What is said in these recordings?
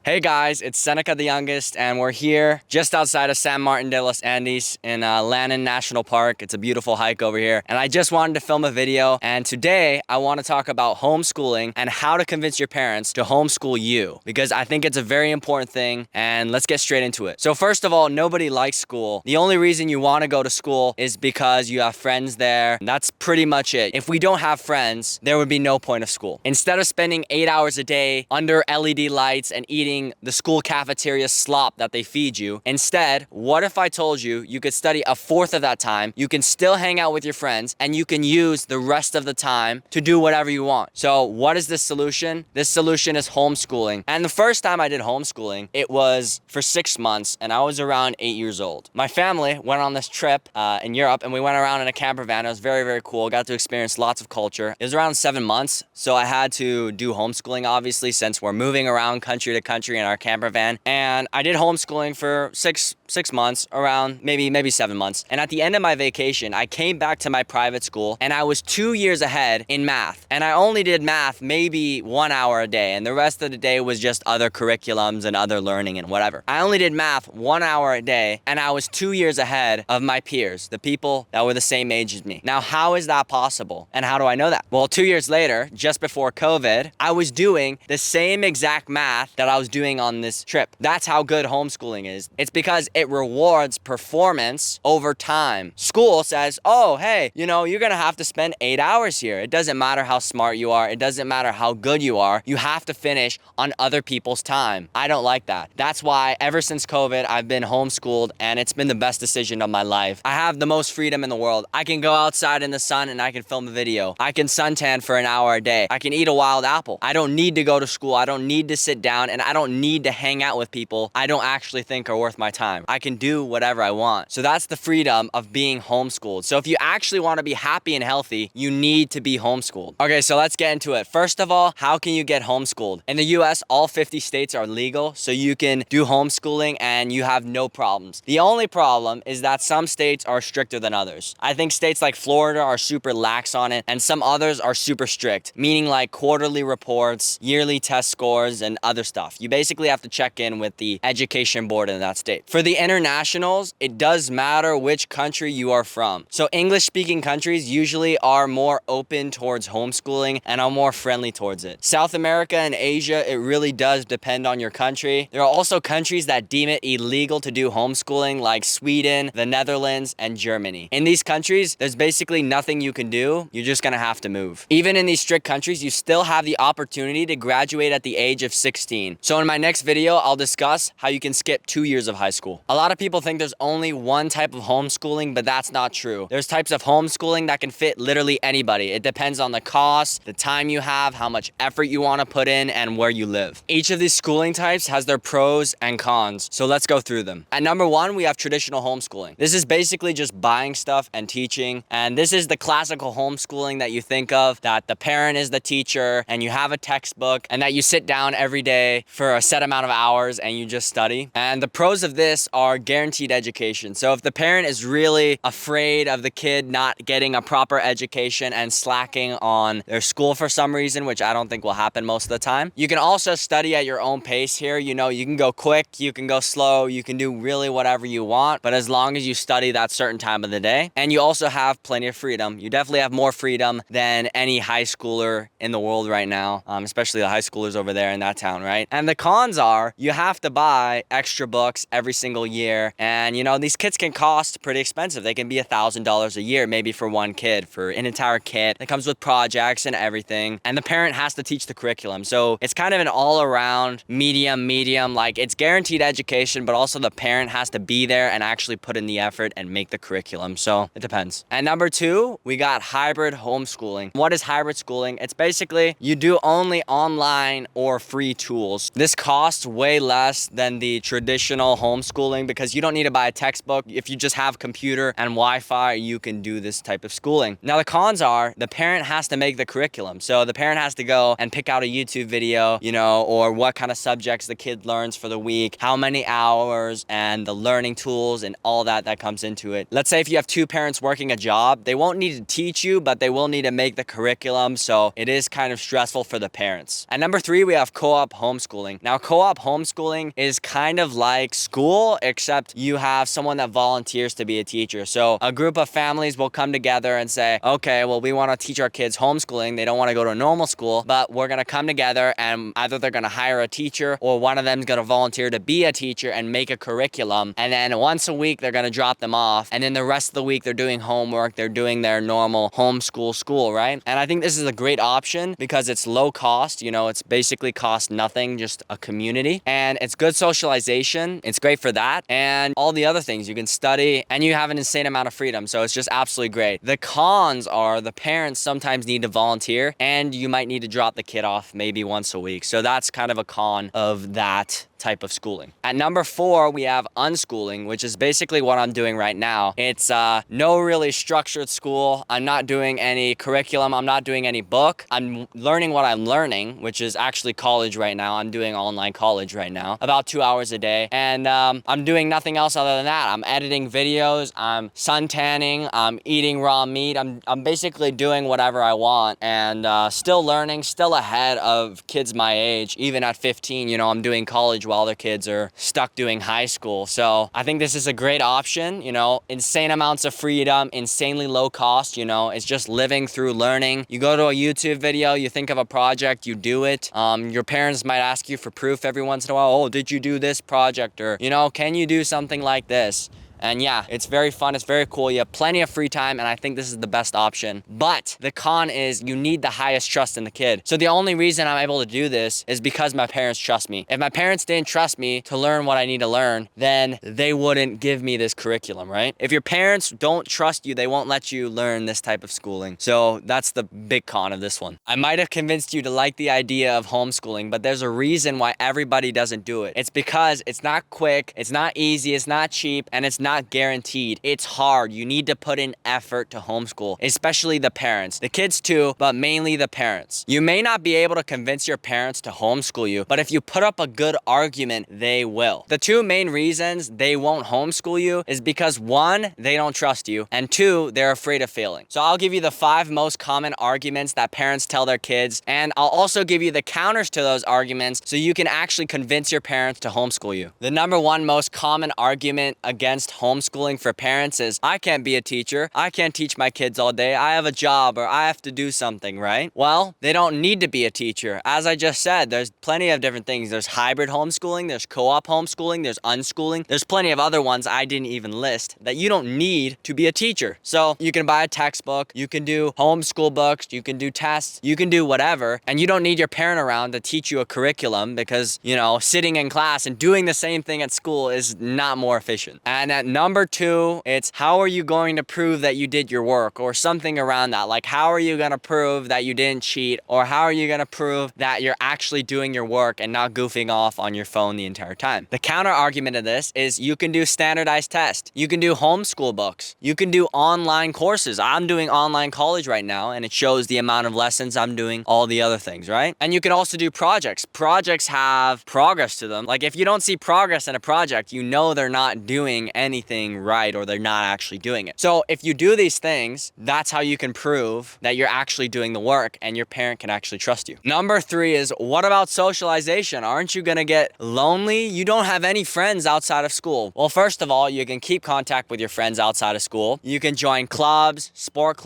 Hey guys, it's Seneca the youngest, and we're here just outside of San Martin de los Andes in Lannon National Park. It's a beautiful hike over here, and I just wanted to film a video, and today I want to talk about homeschooling and how to convince your parents to homeschool you, because I think it's a very important thing, and let's get straight into it. So first of all, nobody likes school. The only reason you want to go to school is because you have friends there. That's pretty much it. If we don't have friends, there would be no point of school. Instead of spending 8 hours a day under LED lights and eating the school cafeteria slop that they feed you. Instead, what if I told you you could study a fourth of that time, you can still hang out with your friends, and you can use the rest of the time to do whatever you want? So what is this solution? This solution is homeschooling. And the first time I did homeschooling, it was for 6 months, and I was around 8 years old. My family went on this trip in Europe, and we went around in a camper van. It was very, very cool. Got to experience lots of culture. It was around 7 months, so I had to do homeschooling, obviously, since we're moving around country to country in our camper van. And I did homeschooling for six months, around maybe 7 months. And at the end of my vacation, I came back to my private school, and I was 2 years ahead in math. And I only did math maybe 1 hour a day, and the rest of the day was just other curriculums and other learning and whatever. I only did math 1 hour a day, and I was 2 years ahead of my peers, the people that were the same age as me. Now, how is that possible? And how do I know that? Well, 2 years later, just before COVID, I was doing the same exact math that I was doing on this trip. That's how good homeschooling is. It's because it rewards performance over time. School says, oh, hey, you're gonna have to spend 8 hours here. It doesn't matter how smart you are. It doesn't matter how good you are. You have to finish on other people's time. I don't like that. That's why ever since COVID, I've been homeschooled, and it's been the best decision of my life. I have the most freedom in the world. I can go outside in the sun and I can film a video. I can suntan for an hour a day. I can eat a wild apple. I don't need to go to school. I don't need to sit down, and I don't need to hang out with people I don't actually think are worth my time. I can do whatever I want. So that's the freedom of being homeschooled. So if you actually want to be happy and healthy, you need to be homeschooled. Okay, so let's get into it. First of all, how can you get homeschooled? In the US, all 50 states are legal, so you can do homeschooling and you have no problems. The only problem is that some states are stricter than others. I think states like Florida are super lax on it, and some others are super strict, meaning like quarterly reports, yearly test scores, and other stuff. You basically have to check in with the education board in that state. For the internationals, it does matter which country you are from. So English-speaking countries usually are more open towards homeschooling and are more friendly towards it. South America and Asia, it really does depend on your country. There are also countries that deem it illegal to do homeschooling, like Sweden, the Netherlands, and Germany. In these countries, there's basically nothing you can do. You're just gonna have to move. Even in these strict countries, you still have the opportunity to graduate at the age of 16. So in my next video, I'll discuss how you can skip 2 years of high school. A lot of people think there's only one type of homeschooling, but that's not true. There's types of homeschooling that can fit literally anybody. It depends on the cost, the time you have, how much effort you want to put in, and where you live. Each of these schooling types has their pros and cons, so let's go through them. At number one, we have traditional homeschooling. This is basically just buying stuff and teaching, and this is the classical homeschooling that you think of, that the parent is the teacher, and you have a textbook, and that you sit down every day for a set amount of hours and you just study. And the pros of this are guaranteed education. So if the parent is really afraid of the kid not getting a proper education and slacking on their school for some reason, which I don't think will happen most of the time, you can also study at your own pace here. You can go quick, you can go slow, you can do really whatever you want, but as long as you study that certain time of the day, and you also have plenty of freedom. You definitely have more freedom than any high schooler in the world right now, especially the high schoolers over there in that town, right? And the cons are you have to buy extra books every single year, and these kits can cost pretty expensive. They can be $1,000 a year, maybe for one kid, for an entire kit that comes with projects and everything, and the parent has to teach the curriculum. So it's kind of an all-around medium, like it's guaranteed education, but also the parent has to be there and actually put in the effort and make the curriculum. So it depends. And number two, we got hybrid homeschooling. What is hybrid schooling? It's basically you do only online or free tools. This costs way less than the traditional homeschooling because you don't need to buy a textbook. If you just have computer and Wi-Fi, you can do this type of schooling. Now the cons are the parent has to make the curriculum. So the parent has to go and pick out a YouTube video, or what kind of subjects the kid learns for the week, how many hours, and the learning tools and all that comes into it. Let's say if you have two parents working a job, they won't need to teach you, but they will need to make the curriculum. So it is kind of stressful for the parents. At number three, we have co-op homeschooling. homeschooling. Now, co-op homeschooling is kind of like school, except you have someone that volunteers to be a teacher. So a group of families will come together and say, okay, well, we want to teach our kids homeschooling. They don't want to go to a normal school, but we're going to come together and either they're going to hire a teacher or one of them is going to volunteer to be a teacher and make a curriculum. And then once a week, they're going to drop them off. And then the rest of the week, they're doing homework. They're doing their normal homeschool school, right? And I think this is a great option because it's low cost. You know, it's basically cost nothing, just a community. And it's good socialization. It's great for that. And all the other things, you can study and you have an insane amount of freedom. So it's just absolutely great. The cons are the parents sometimes need to volunteer and you might need to drop the kid off maybe once a week. So that's kind of a con of that type of schooling. At number 4, we have unschooling, which is basically what I'm doing right now. It's no really structured school. I'm not doing any curriculum. I'm not doing any book. I'm learning what I'm learning, which is actually college right now. I'm doing online college right now, about 2 hours a day. And I'm doing nothing else other than that. I'm editing videos. I'm sun tanning. I'm eating raw meat. I'm basically doing whatever I want and still learning, still ahead of kids my age. Even at 15, you know, I'm doing college while other kids are stuck doing high school. So I think this is a great option, you know, insane amounts of freedom, insanely low cost, you know, it's just living through learning. You go to a YouTube video, you think of a project, you do it. Your parents might ask you for proof every once in a while. Oh, did you do this project? Or, you know, can you do something like this? And yeah, it's very fun. It's very cool. You have plenty of free time. And I think this is the best option. But the con is you need the highest trust in the kid. So the only reason I'm able to do this is because my parents trust me. If my parents didn't trust me to learn what I need to learn, then they wouldn't give me this curriculum, right? If your parents don't trust you, they won't let you learn this type of schooling. So that's the big con of this one. I might have convinced you to like the idea of homeschooling, but there's a reason why everybody doesn't do it. It's because it's not quick, it's not easy, it's not cheap, and it's not guaranteed. It's hard. You need to put in effort to homeschool, especially the parents. The kids too, but mainly the parents. You may not be able to convince your parents to homeschool you, but if you put up a good argument, they will. The two main reasons they won't homeschool you is because 1, they don't trust you, and 2, they're afraid of failing. So I'll give you the 5 most common arguments that parents tell their kids, and I'll also give you the counters to those arguments so you can actually convince your parents to homeschool you. The number 1 most common argument against homeschooling for parents is, I can't be a teacher. I can't teach my kids all day. I have a job or I have to do something, right? Well, they don't need to be a teacher. As I just said, there's plenty of different things. There's hybrid homeschooling, there's co-op homeschooling, there's unschooling. There's plenty of other ones I didn't even list that you don't need to be a teacher. So you can buy a textbook, you can do homeschool books, you can do tests, you can do whatever, and you don't need your parent around to teach you a curriculum because, you know, sitting in class and doing the same thing at school is not more efficient. And at number 2, it's how are you going to prove that you did your work or something around that? Like, how are you going to prove that you didn't cheat, or how are you going to prove that you're actually doing your work and not goofing off on your phone the entire time? The counter argument of this is you can do standardized tests. You can do homeschool books. You can do online courses. I'm doing online college right now and it shows the amount of lessons I'm doing, all the other things, right? And you can also do projects. Projects have progress to them. Like if you don't see progress in a project, you know they're not doing anything right or they're not actually doing it. So if you do these things, that's how you can prove that you're actually doing the work and your parent can actually trust you. Number 3 is, what about socialization? Aren't you gonna get lonely? You don't have any friends outside of school. Well, first of all, you can keep contact with your friends outside of school. You can join clubs, sport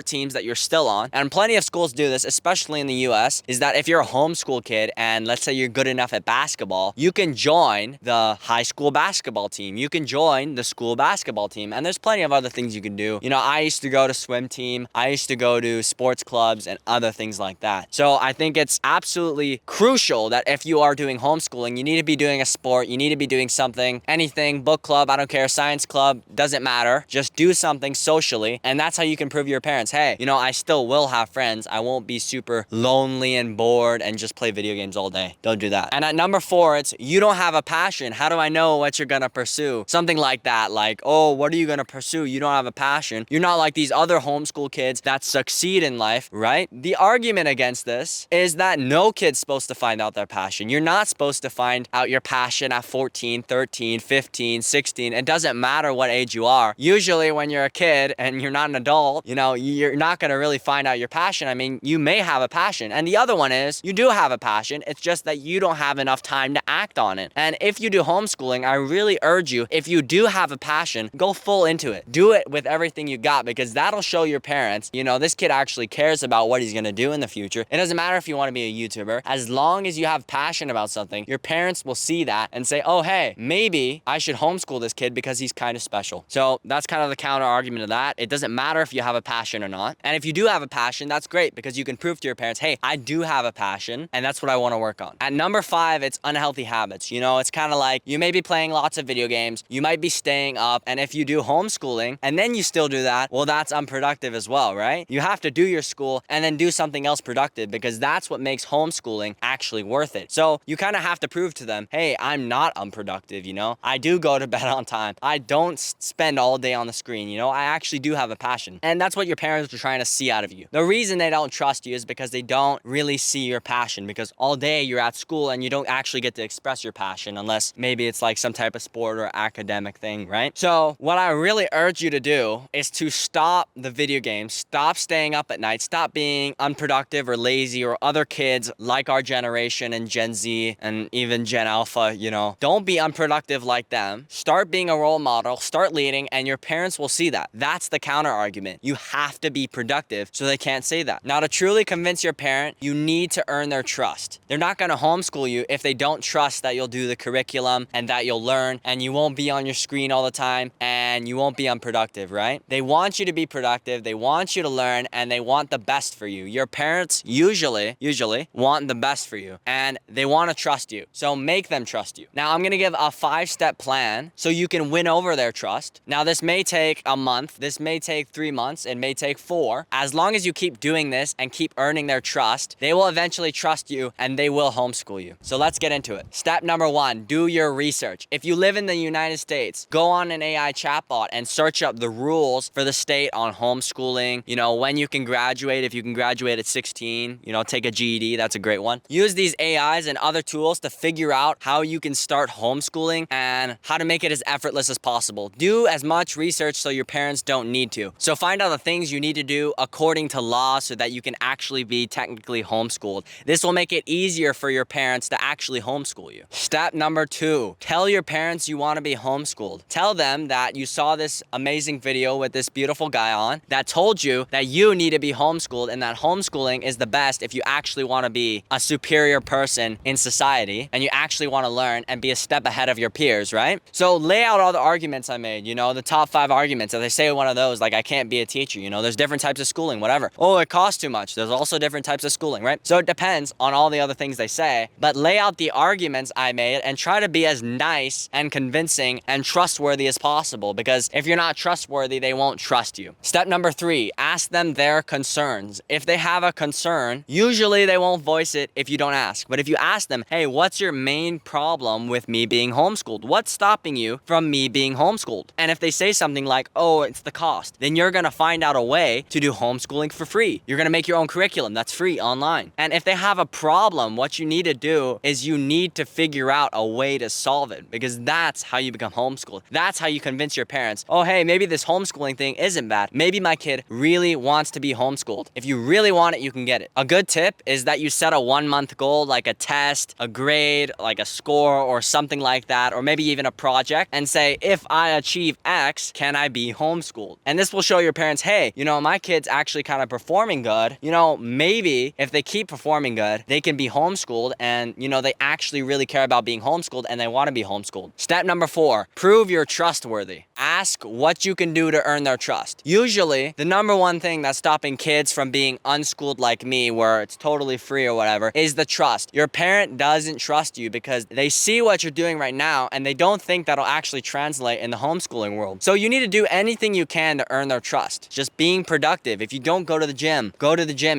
teams that you're still on. And plenty of schools do this, especially in the US, is that if you're a homeschool kid and let's say you're good enough at basketball, you can join the high school basketball team. You can join the school basketball team. And there's plenty of other things you can do. You know, I used to go to swim team. I used to go to sports clubs and other things like that. So I think it's absolutely crucial that if you are doing homeschooling, you need to be doing a sport. You need to be doing something, anything, book club, I don't care, science club, doesn't matter. Just do something socially. And that's how you can prove to your parents, hey, you know, I still will have friends. I won't be super lonely and bored and just play video games all day. Don't do that. And at number 4, it's you don't have a passion. How do I know what you're gonna pursue? Something like like that, like, oh, what are you gonna pursue? You don't have a passion. You're not like these other homeschool kids that succeed in life, right? The argument against this is that no kid's supposed to find out their passion. You're not supposed to find out your passion at 14, 13, 15, 16. It doesn't matter what age you are. Usually when you're a kid and you're not an adult, you know, you're not gonna really find out your passion. I mean, you may have a passion. And the other one is, you do have a passion. It's just that you don't have enough time to act on it. And if you do homeschooling, I really urge you, if you do have a passion, go full into it. Do it with everything you got, because that'll show your parents, you know, this kid actually cares about what he's gonna do in the future. It doesn't matter if you wanna be a YouTuber. As long as you have passion about something, your parents will see that and say, oh, hey, maybe I should homeschool this kid because he's kind of special. So that's kind of the counter argument of that. It doesn't matter if you have a passion or not. And if you do have a passion, that's great, because you can prove to your parents, hey, I do have a passion and that's what I wanna work on. At number 5, it's unhealthy habits. You know, it's kind of like you may be playing lots of video games, you might be staying up, and if you do homeschooling and then you still do that, well, that's unproductive as well, right? You have to do your school and then do something else productive, because that's what makes homeschooling actually worth it. So you kind of have to prove to them, hey, I'm not unproductive, you know? I do go to bed on time. I don't spend all day on the screen, you know? I actually do have a passion. And that's what your parents are trying to see out of you. The reason they don't trust you is because they don't really see your passion, because all day you're at school and you don't actually get to express your passion unless maybe it's like some type of sport or academic thing, right? So what I really urge you to do is to stop the video games, stop staying up at night, stop being unproductive or lazy or other kids like our generation and Gen Z and even Gen Alpha, you know. Don't be unproductive like them. Start being a role model, start leading, and your parents will see that. That's the counter argument. You have to be productive so they can't say that. Now, to truly convince your parent, you need to earn their trust. They're not gonna homeschool you if they don't trust that you'll do the curriculum and that you'll learn and you won't be on your screen all the time and you won't be unproductive, right? They want you to be productive, they want you to learn, and they want the best for you. Your parents usually want the best for you, and they want to trust you. So make them trust you. Now, I'm gonna give a 5-step plan so you can win over their trust. Now, this may take a month, this may take 3 months, it may take 4. As long as you keep doing this and keep earning their trust, they will eventually trust you and they will homeschool you. So let's get into it. Step number 1, do your research. If you live in the United States, go on an AI chatbot and search up the rules for the state on homeschooling, you know, when you can graduate. If you can graduate at 16, you know, take a GED, that's a great one. Use these AIs and other tools to figure out how you can start homeschooling and how to make it as effortless as possible. Do as much research so your parents don't need to. So find out the things you need to do according to law so that you can actually be technically homeschooled. This will make it easier for your parents to actually homeschool you. Step number 2, tell your parents you want to be homeschooled. Tell them that you saw this amazing video with this beautiful guy on that told you that you need to be homeschooled and that homeschooling is the best if you actually want to be a superior person in society and you actually want to learn and be a step ahead of your peers, right? So lay out all the arguments I made, you know, the top 5 arguments. If they say one of those, like I can't be a teacher, you know, there's different types of schooling, whatever. Oh, it costs too much. There's also different types of schooling, right? So it depends on all the other things they say, but lay out the arguments I made and try to be as nice and convincing and trustworthy as possible, because if you're not trustworthy, they won't trust you. Step number 3, ask them their concerns. If they have a concern, usually they won't voice it if you don't ask. But if you ask them, hey, what's your main problem with me being homeschooled? What's stopping you from me being homeschooled? And if they say something like, oh, it's the cost, then you're gonna find out a way to do homeschooling for free. You're gonna make your own curriculum that's free online. And if they have a problem, what you need to do is you need to figure out a way to solve it, because that's how you become homeschooled. That's how you convince your parents, oh, hey, maybe this homeschooling thing isn't bad. Maybe my kid really wants to be homeschooled. If you really want it, you can get it. A good tip is that you set a 1-month goal, like a test, a grade, like a score or something like that, or maybe even a project, and say, if I achieve X, can I be homeschooled? And this will show your parents, hey, you know, my kid's actually kind of performing good. You know, maybe if they keep performing good, they can be homeschooled, and, you know, they actually really care about being homeschooled and they want to be homeschooled. Step number 4, prove you're trustworthy. Ask what you can do to earn their trust. Usually, the number 1 thing that's stopping kids from being unschooled like me, where it's totally free or whatever, is the trust. Your parent doesn't trust you because they see what you're doing right now and they don't think that'll actually translate in the homeschooling world. So you need to do anything you can to earn their trust. Just being productive. If you don't go to the gym,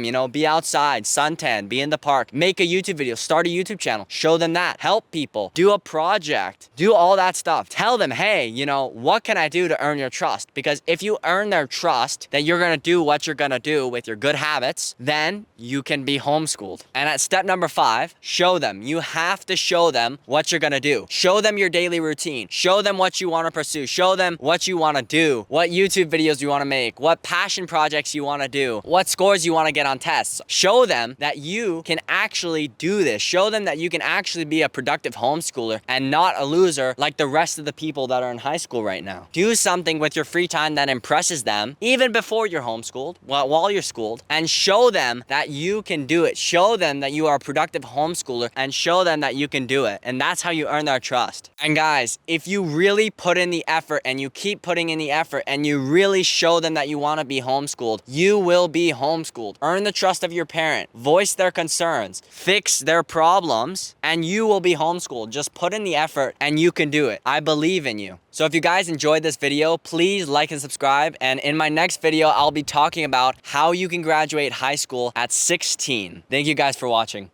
you know, be outside, suntan, be in the park, make a YouTube video, start a YouTube channel, show them that, help people, do a project, do all that stuff. Tell them them, hey, you know, what can I do to earn your trust? Because if you earn their trust that you're gonna do what you're gonna do with your good habits, then you can be homeschooled. And at step number 5, show them. You have to show them what you're gonna do. Show them your daily routine. Show them what you wanna pursue. Show them what you wanna do, what YouTube videos you wanna make, what passion projects you wanna do, what scores you wanna get on tests. Show them that you can actually do this. Show them that you can actually be a productive homeschooler and not a loser like the rest of the people that are in high school right now. Do something with your free time that impresses them, even before you're homeschooled, while you're schooled, and show them that you can do it. Show them that you are a productive homeschooler and show them that you can do it. And that's how you earn their trust. And guys, if you really put in the effort and you keep putting in the effort and you really show them that you want to be homeschooled, you will be homeschooled. Earn the trust of your parent, voice their concerns, fix their problems, and you will be homeschooled. Just put in the effort and you can do it. I believe in you. So if you guys enjoyed this video, please like and subscribe. And in my next video, I'll be talking about how you can graduate high school at 16. Thank you guys for watching.